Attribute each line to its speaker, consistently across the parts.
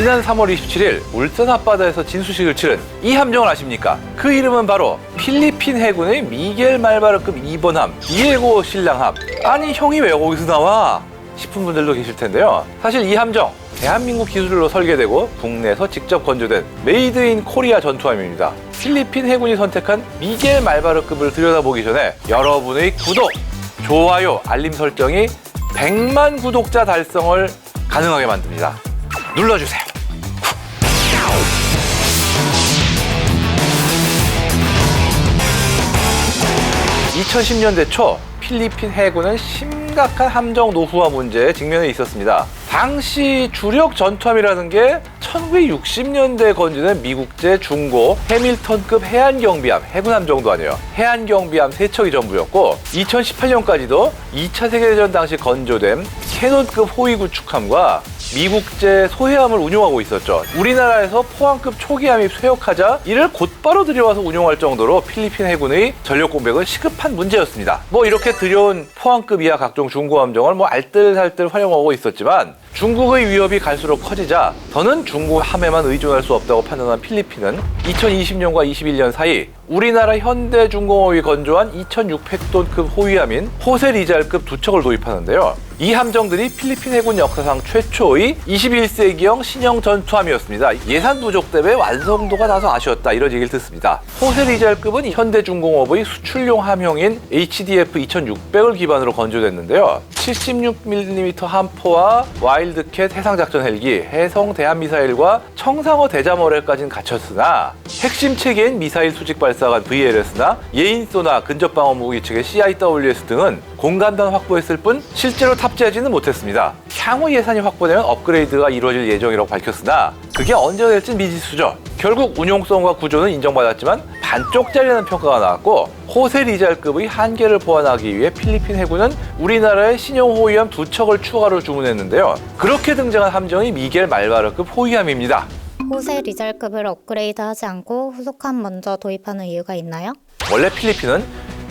Speaker 1: 지난 3월 27일 울산 앞바다에서 진수식을 치른 이 함정을 아십니까? 그 이름은 바로 필리핀 해군의 미겔 말바르급 2번 함 디에고 신랑함. 아니 형이 왜 거기서 나와? 싶은 분들도 계실 텐데요. 사실 이 함정 대한민국 기술로 설계되고 국내에서 직접 건조된 메이드 인 코리아 전투함입니다. 필리핀 해군이 선택한 미겔 말바르급을 들여다보기 전에 여러분의 구독, 좋아요, 알림 설정이 100만 구독자 달성을 가능하게 만듭니다. 눌러주세요. 2010년대 초 필리핀 해군은 심각한 함정 노후화 문제에 직면해 있었습니다. 당시 주력 전투함이라는 게 1960년대에 건조된 미국제 중고 해밀턴급 해안경비함, 해군함 정도 아니에요. 해안경비함 3척이 전부였고 2018년까지도 2차 세계대전 당시 건조된 캐논급 호위 구축함과 미국제 소해함을 운용하고 있었죠. 우리나라에서 포항급 초기함이 쇠역하자 이를 곧바로 들여와서 운용할 정도로 필리핀 해군의 전력 공백은 시급한 문제였습니다. 이렇게 들여온 포항급 이하 각종 중고함정을 알뜰살뜰 활용하고 있었지만 중국의 위협이 갈수록 커지자 더는 중국 함에만 의존할 수 없다고 판단한 필리핀은 2020년과 21년 사이 우리나라 현대중공업이 건조한 2600톤급 호위함인 호세 리잘급 2척을 도입하는데요. 이 함정들이 필리핀 해군 역사상 최초의 21세기형 신형 전투함이었습니다. 예산 부족 때문에 완성도가 다소 아쉬웠다, 이런 얘기를 듣습니다. 호세 리잘급은 현대중공업의 수출용 함형인 HDF 2600을 기반으로 건조됐는데요. 76mm 함포와 와일드캣 해상작전 헬기, 해성 대한미사일과 청상어 대잠어뢰까지는 갖췄으나 핵심 체계인 미사일 수직 발사관 VLS나 예인 소나 근접 방어 무기 측의 CIWS 등은 공간단 확보했을 뿐 실제로 탑재하지는 못했습니다. 향후 예산이 확보되면 업그레이드가 이루어질 예정이라고 밝혔으나 그게 언제 될진 미지수죠. 결국 운용성과 구조는 인정받았지만 반쪽짜리라는 평가가 나왔고 호세 리잘급의 한계를 보완하기 위해 필리핀 해군은 우리나라의 신형 호위함 2척을 추가로 주문했는데요. 그렇게 등장한 함정이 미겔 말바르급 호위함입니다.
Speaker 2: 호세 리잘급을 업그레이드하지 않고 후속함 먼저 도입하는 이유가 있나요?
Speaker 1: 원래 필리핀은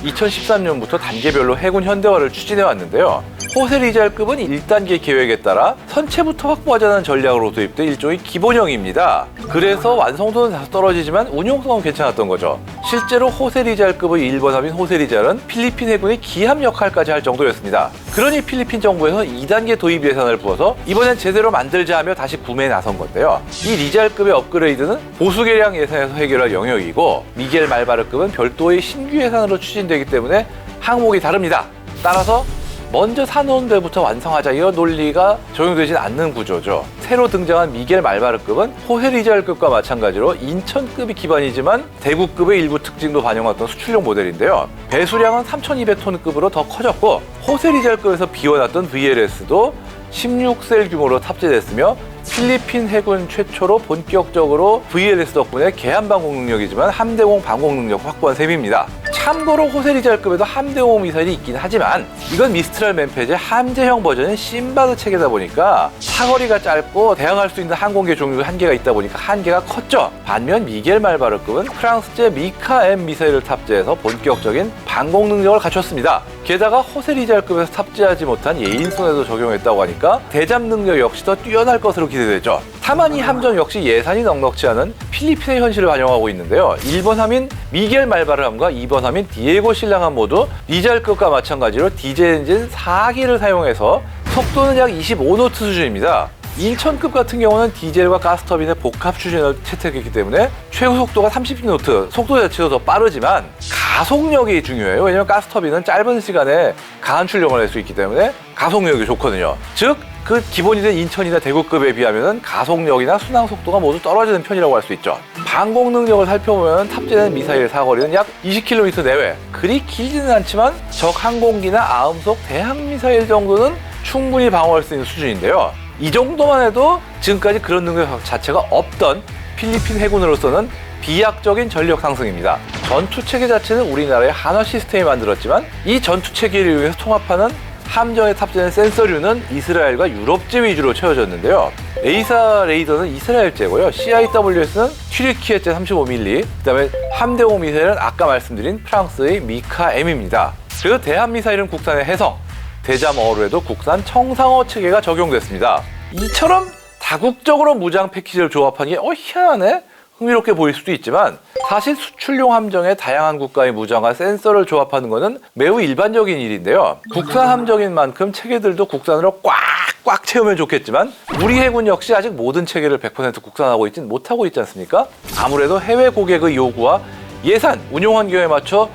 Speaker 1: 2013년부터 단계별로 해군 현대화를 추진해 왔는데요. 호세 리잘급은 1단계 계획에 따라 선체부터 확보하자는 전략으로 도입된 일종의 기본형입니다. 그래서 완성도는 다소 떨어지지만 운용성은 괜찮았던 거죠. 실제로 호세 리잘급의 1번 함인 호세 리잘은 필리핀 해군의 기함 역할까지 할 정도였습니다. 그러니 필리핀 정부에서 2단계 도입 예산을 부어서 이번엔 제대로 만들자 하며 다시 구매에 나선 건데요. 이 리잘급의 업그레이드는 보수 개량 예산에서 해결할 영역이고 미겔 말바르급은 별도의 신규 예산으로 추진되기 때문에 항목이 다릅니다. 따라서 먼저 사놓은 데부터 완성하자, 이런 논리가 적용되진 않는 구조죠. 새로 등장한 미겔 말바르급은 호세 리잘급과 마찬가지로 인천급이 기반이지만 대구급의 일부 특징도 반영했던 수출용 모델인데요. 배수량은 3200톤급으로 더 커졌고 호세 리잘급에서 비워놨던 VLS도 16셀 규모로 탑재됐으며 필리핀 해군 최초로 본격적으로 VLS 덕분에 개함방공 능력이지만 함대공 방공 능력 확보한 셈입니다. 참고로 호세 리잘급에도 함대공 미사일이 있긴 하지만 이건 미스트랄 맨페이지의 함재형 버전인 심바드 체계다 보니까 사거리가 짧고 대항할 수 있는 항공기 종류 한계가 있다 보니까 한계가 컸죠. 반면 미겔 말바르급은 프랑스제 미카-M 미사일을 탑재해서 본격적인 방공 능력을 갖췄습니다. 게다가 호세 리잘급에서 탑재하지 못한 예인선에도 적용했다고 하니까 대잠 능력 역시 더 뛰어날 것으로 기대되죠. 다만 이 함정 역시 예산이 넉넉지 않은 필리핀의 현실을 반영하고 있는데요. 1번 함인 미겔 말바르함과 2번 함인 디에고 신랑함 모두 리잘급과 마찬가지로 디젤 엔진 4기를 사용해서 속도는 약 25노트 수준입니다. 인천급 같은 경우는 디젤과 가스터빈의 복합 추진을 채택했기 때문에 최고 속도가 30노트, 속도 자체도 더 빠르지만 가속력이 중요해요. 왜냐하면 가스터빈은 짧은 시간에 강한 출력을 낼 수 있기 때문에 가속력이 좋거든요. 즉, 그 기본이 된 인천이나 대구급에 비하면 가속력이나 순항 속도가 모두 떨어지는 편이라고 할 수 있죠. 방공 능력을 살펴보면 탑재된 미사일 사거리는 약 20km 내외. 그리 길지는 않지만 적 항공기나 아음속 대항 미사일 정도는 충분히 방어할 수 있는 수준인데요. 이 정도만 해도 지금까지 그런 능력 자체가 없던 필리핀 해군으로서는 비약적인 전력 상승입니다. 전투체계 자체는 우리나라의 한화 시스템이 만들었지만 이 전투체계를 이용해서 통합하는 함정에 탑재된 센서류는 이스라엘과 유럽제 위주로 채워졌는데요. 에이사 레이더는 이스라엘제고요. CIWS는 튀르키예제 35mm, 그다음에 함대공 미사일은 아까 말씀드린 프랑스의 미카-M입니다. 그리고 대한미사일은 국산의 해성, 대잠 어뢰도 국산 청상어 체계가 적용됐습니다. 이처럼 다국적으로 무장 패키지를 조합한 게 희한하네? 흥미롭게 보일 수도 있지만 사실 수출용 함정에 다양한 국가의 무장과 센서를 조합하는 것은 매우 일반적인 일인데요. 국산 함정인 만큼 체계들도 국산으로 꽉꽉 채우면 좋겠지만 우리 해군 역시 아직 모든 체계를 100% 국산하고 있진 못하고 있지 않습니까? 아무래도 해외 고객의 요구와 예산, 운용 환경에 맞춰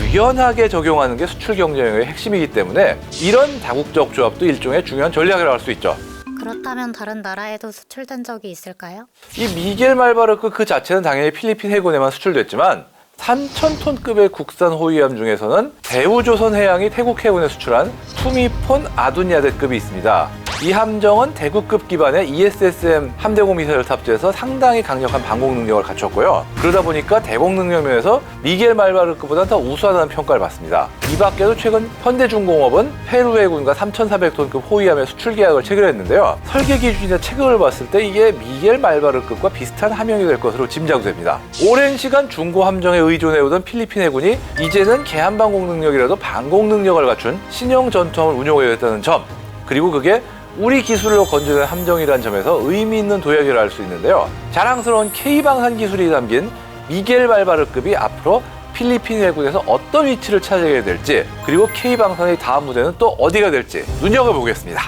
Speaker 1: 유연하게 적용하는 게 수출 경쟁의 핵심이기 때문에 이런 다국적 조합도 일종의 중요한 전략이라고 할 수 있죠.
Speaker 2: 그렇다면 다른 나라에도 수출된 적이 있을까요?
Speaker 1: 이 미겔 말바르크 그 자체는 당연히 필리핀 해군에만 수출됐지만 3,000톤급의 국산 호위함 중에서는 대우조선해양이 태국 해군에 수출한 투미폰 아두냐데급이 있습니다. 이 함정은 대구급 기반의 ESSM 함대공 미사일을 탑재해서 상당히 강력한 방공 능력을 갖췄고요. 그러다 보니까 대공 능력 면에서 미겔 말바르크보다 더 우수하다는 평가를 받습니다. 이 밖에도 최근 현대중공업은 페루 해군과 3,400톤급 호위함의 수출 계약을 체결했는데요. 설계 기준이나 체급을 봤을 때 이게 미겔 말바르크급과 비슷한 함정이 될 것으로 짐작됩니다. 오랜 시간 중고 함정에 의존해오던 필리핀 해군이 이제는 개함방공 능력이라도 방공 능력을 갖춘 신형 전투함을 운용하겠다는 점, 그리고 그게 우리 기술로 건조된 함정이라는 점에서 의미 있는 도약이라 할 수 있는데요. 자랑스러운 K방산 기술이 담긴 미겔 말바르급이 앞으로 필리핀 해군에서 어떤 위치를 차지하게 될지, 그리고 K방산의 다음 무대는 또 어디가 될지 눈여겨보겠습니다.